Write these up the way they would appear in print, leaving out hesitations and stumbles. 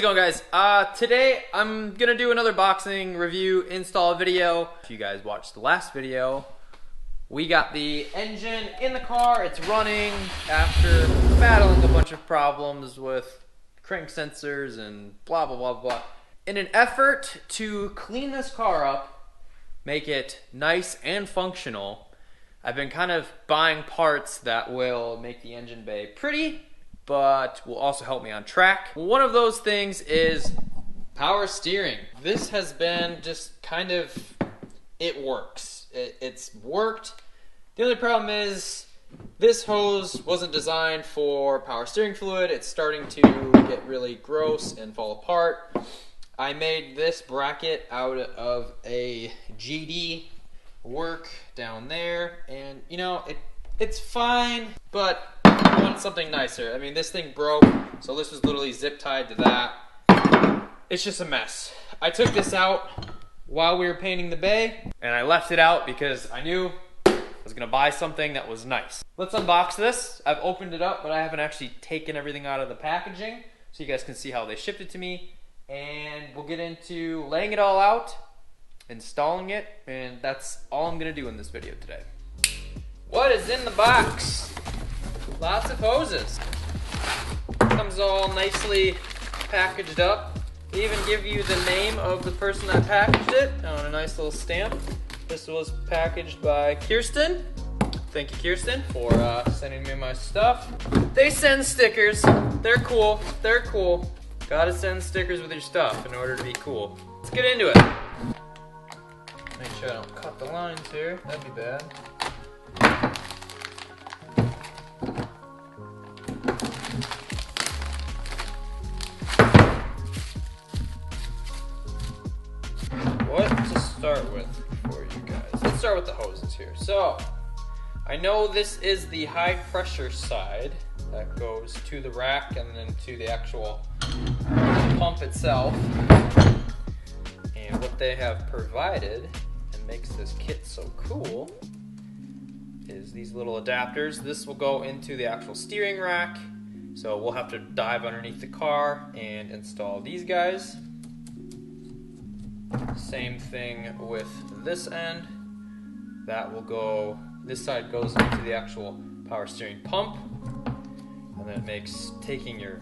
it going, guys? Today I'm gonna do another boxing review install video. If you guys watched the last video, we got the engine in the car. It's running after battling a bunch of problems with crank sensors and blah blah blah blah. In an effort to clean this car up, make it nice and functional, I've been kind of buying parts that will make the engine bay pretty, but will also help me on track. One of those things is power steering. This has been just kind of, it works. It's worked. The only problem is this hose wasn't designed for power steering fluid. It's starting to get really gross and fall apart. I made this bracket out of a GD work down there, and you know, it's fine, but I want something nicer. I mean, this thing broke, so this was literally zip tied to that. It's just a mess. I took this out while we were painting the bay, and I left it out because I knew I was gonna buy something that was nice. Let's unbox this. I've opened it up, but I haven't actually taken everything out of the packaging, so you guys can see how they shipped it to me, and we'll get into laying it all out, installing it, and that's all I'm gonna do in this video today. What is in the box? Lots of hoses. Comes all nicely packaged up. They even give you the name of the person that packaged it on a nice little stamp. This was packaged by Kirsten. Thank you, Kirsten, for sending me my stuff. They send stickers. They're cool. They're cool. Gotta send stickers with your stuff in order to be cool. Let's get into it. Make sure I don't cut the lines here. That'd be bad. What to start with for you guys? Let's start with the hoses here. So, I know this is the high pressure side that goes to the rack and then to the actual pump itself. And what they have provided and makes this kit so cool is these little adapters. This will go into the actual steering rack, so we'll have to dive underneath the car and install these guys. Same thing with this end. That will go, this side goes into the actual power steering pump, and then it makes taking your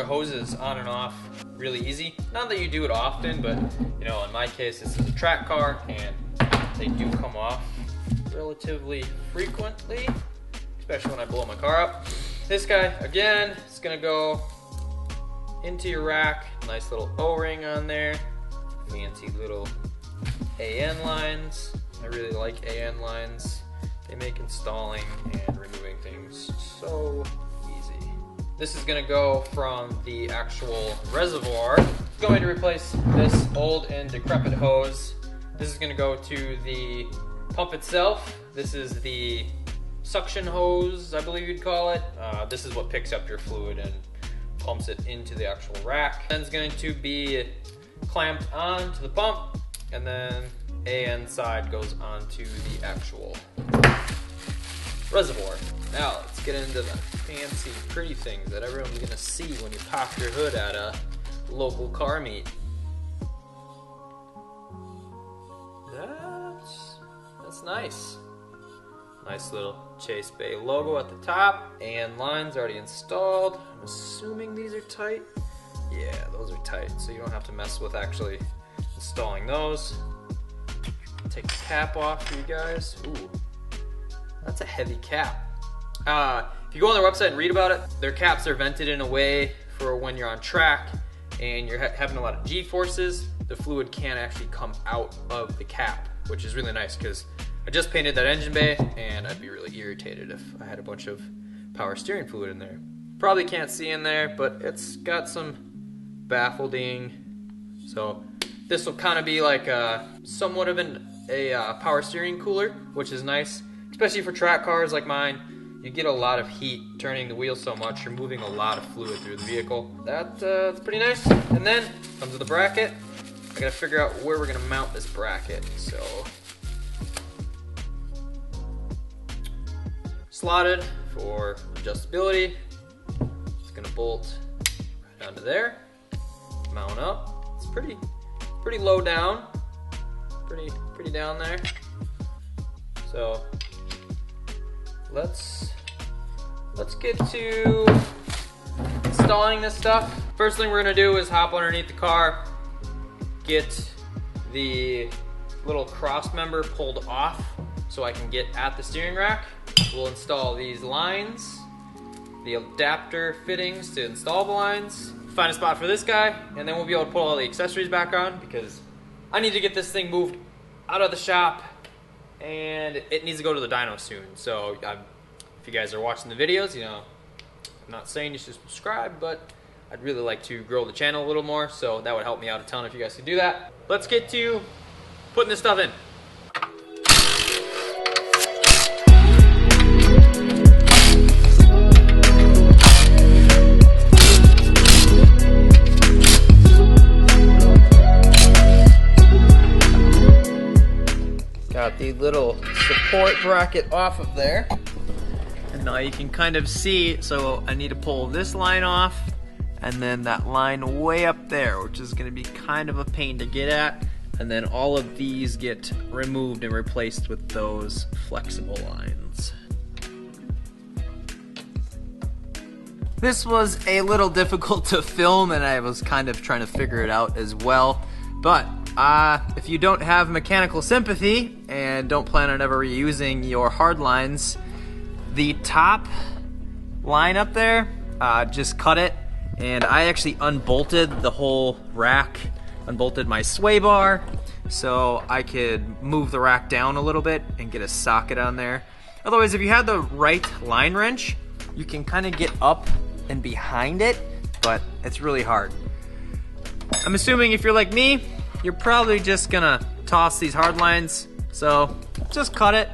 hoses on and off really easy. Not that you do it often, but you know, in my case, this is a track car, and they do come off relatively frequently, especially when I blow my car up. This guy, again, is gonna go into your rack. Nice little O-ring on there. Fancy little AN lines. I really like AN lines. They make installing and removing things so easy. This is gonna go from the actual reservoir. It's going to replace this old and decrepit hose. This is gonna go to the pump itself. This is the suction hose, I believe you'd call it. This is what picks up your fluid and pumps it into the actual rack. Then it's going to be clamped on to the pump, and then AN side goes onto the actual reservoir. Now let's get into the fancy, pretty things that everyone's gonna see when you pop your hood at a local car meet. That's nice. Nice little Chase Bay logo at the top, and lines already installed. I'm assuming these are tight. Yeah, those are tight, so you don't have to mess with actually installing those. Take the cap off for you guys. Ooh, that's a heavy cap. If you go on their website and read about it, their caps are vented in a way for when you're on track and you're having a lot of G-forces, the fluid can't actually come out of the cap, which is really nice because I just painted that engine bay and I'd be really irritated if I had a bunch of power steering fluid in there. Probably can't see in there, but it's got some baffling. So this will kind of be like somewhat of a power steering cooler, which is nice, especially for track cars like mine. You get a lot of heat turning the wheels so much, you're moving a lot of fluid through the vehicle. That's pretty nice. And then comes with the bracket. I gotta figure out where we're gonna mount this bracket. So slotted for adjustability. It's gonna bolt right onto there. mount up. It's pretty low down, pretty down there. So let's get to installing this stuff. First thing we're gonna do is hop underneath the car, get the little cross member pulled off so I can get at the steering rack. We'll install these lines, the adapter fittings to install the lines, find a spot for this guy, and then we'll be able to put all the accessories back on because I need to get this thing moved out of the shop and it needs to go to the dyno soon. So if you guys are watching the videos, you know, I'm not saying you should subscribe, but I'd really like to grow the channel a little more, so that would help me out a ton if you guys could do that. Let's get to putting this stuff in. Got the little support bracket off of there. And now you can kind of see, so I need to pull this line off and then that line way up there, which is gonna be kind of a pain to get at. And then all of these get removed and replaced with those flexible lines. This was a little difficult to film and I was kind of trying to figure it out as well. But if you don't have mechanical sympathy and don't plan on ever reusing your hard lines, the top line up there, just cut it. And I actually unbolted the whole rack, unbolted my sway bar so I could move the rack down a little bit and get a socket on there. Otherwise, if you had the right line wrench, you can kind of get up and behind it, but it's really hard. I'm assuming if you're like me, you're probably just gonna toss these hard lines, so just cut it.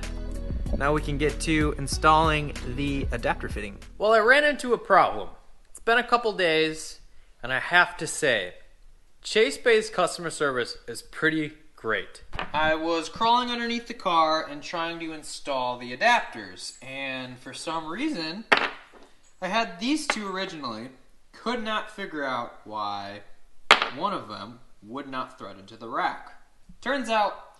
Now we can get to installing the adapter fitting. Well, I ran into a problem. It's been a couple days, and I have to say, Chase Bay's customer service is pretty great. I was crawling underneath the car and trying to install the adapters, and for some reason, I had these two originally, could not figure out why one of them would not thread into the rack. Turns out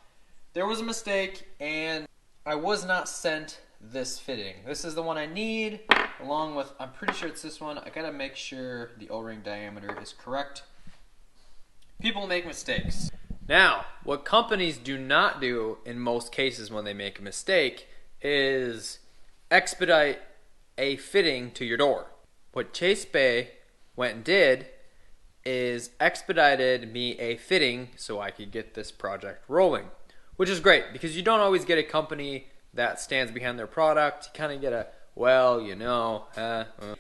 there was a mistake and I was not sent this fitting. This is the one I need, along with, I'm pretty sure it's this one. I gotta make sure the O-ring diameter is correct. People make mistakes. Now, what companies do not do in most cases when they make a mistake is expedite a fitting to your door. What Chase Bay went and did is expedited me a fitting so I could get this project rolling, which is great because you don't always get a company that stands behind their product. You kind of get a, well, you know,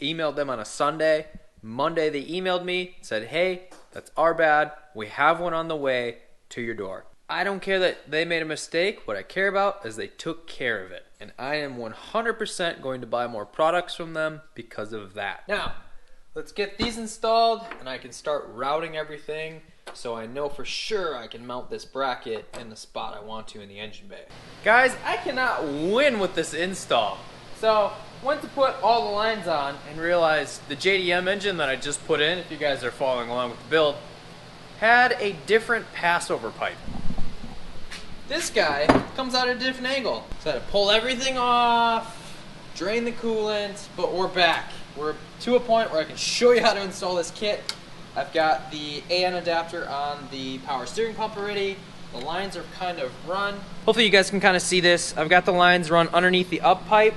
emailed them on a Sunday. Monday they emailed me, said, hey, that's our bad. We have one on the way to your door. I don't care that they made a mistake. What I care about is they took care of it. And I am 100% going to buy more products from them because of that. Now, let's get these installed and I can start routing everything so I know for sure I can mount this bracket in the spot I want to in the engine bay. Guys, I cannot win with this install. So, went to put all the lines on and realized the JDM engine that I just put in, if you guys are following along with the build, had a different passover pipe. This guy comes out at a different angle. So I had to pull everything off, drain the coolant, but we're back. We're to a point where I can show you how to install this kit. I've got the AN adapter on the power steering pump already. The lines are kind of run. Hopefully you guys can kind of see this. I've got the lines run underneath the up pipe.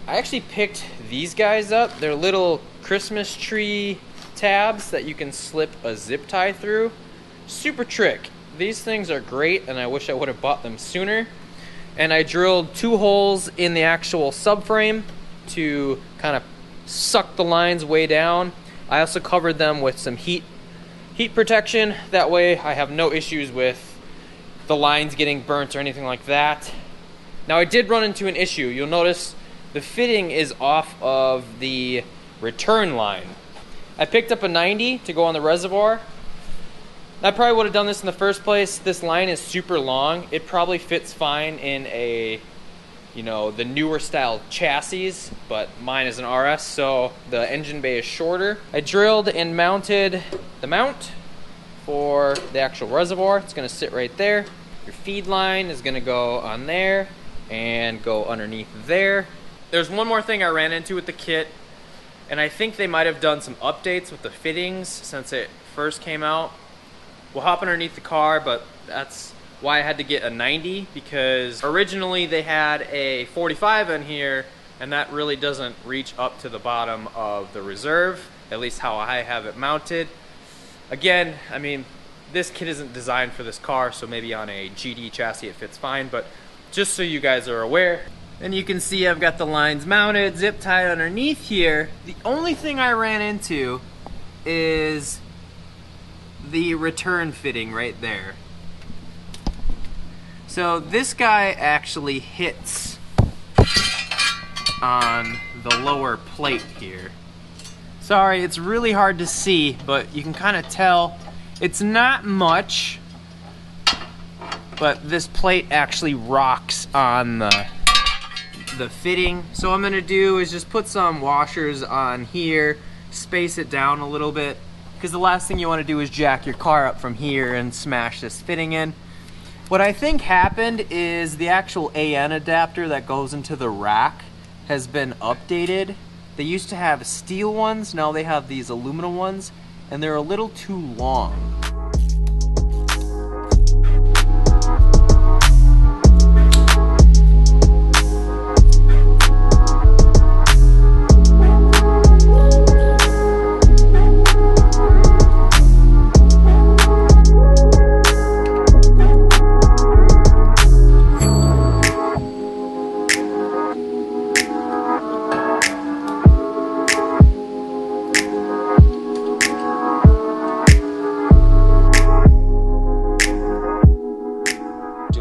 I actually picked these guys up. They're little Christmas tree tabs that you can slip a zip tie through. Super trick. These things are great and I wish I would have bought them sooner. And I drilled 2 holes in the actual subframe to kind of suck the lines way down. I also covered them with some heat protection. That way I have no issues with the lines getting burnt or anything like that. Now I did run into an issue. You'll notice the fitting is off of the return line. I picked up a 90 to go on the reservoir. I probably would have done this in the first place. This line is super long. It probably fits fine in a, you know, the newer style chassis, but mine is an RS, so the engine bay is shorter. I drilled and mounted the mount for the actual reservoir. It's going to sit right there. Your feed line is going to go on there and go underneath there. There's one more thing I ran into with the kit, and I think they might have done some updates with the fittings since it first came out. We'll hop underneath the car, but that's why I had to get a 90, because originally they had a 45 in here, and that really doesn't reach up to the bottom of the reserve, at least how I have it mounted. Again, I mean, this kit isn't designed for this car, so maybe on a GD chassis it fits fine, but just so you guys are aware. And you can see I've got the lines mounted, zip tied underneath here. The only thing I ran into is the return fitting right there. So this guy actually hits on the lower plate here. Sorry, it's really hard to see, but you can kind of tell it's not much, but this plate actually rocks on the fitting. So what I'm gonna do is just put some washers on here, space it down a little bit, because the last thing you want to do is jack your car up from here and smash this fitting in. What I think happened is the actual AN adapter that goes into the rack has been updated. They used to have steel ones, now they have these aluminum ones, and they're a little too long.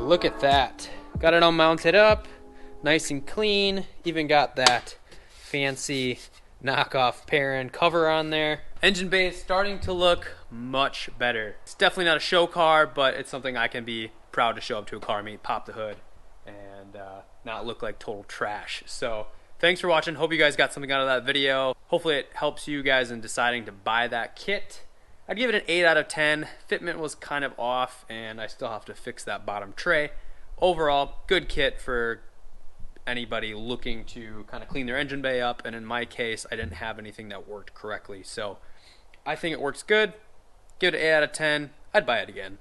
Look at that. Got it all mounted up, nice and clean. Even got that fancy knockoff Perrin cover on there. Engine bay is starting to look much better. It's definitely not a show car, but it's something I can be proud to show up to a car meet, pop the hood, and not look like total trash. So thanks for watching. Hope you guys got something out of that video. Hopefully it helps you guys in deciding to buy that kit. I'd give it an 8 out of 10. Fitment was kind of off, and I still have to fix that bottom tray. Overall, good kit for anybody looking to kind of clean their engine bay up, and in my case, I didn't have anything that worked correctly. So I think it works good. Give it an 8 out of 10. I'd buy it again.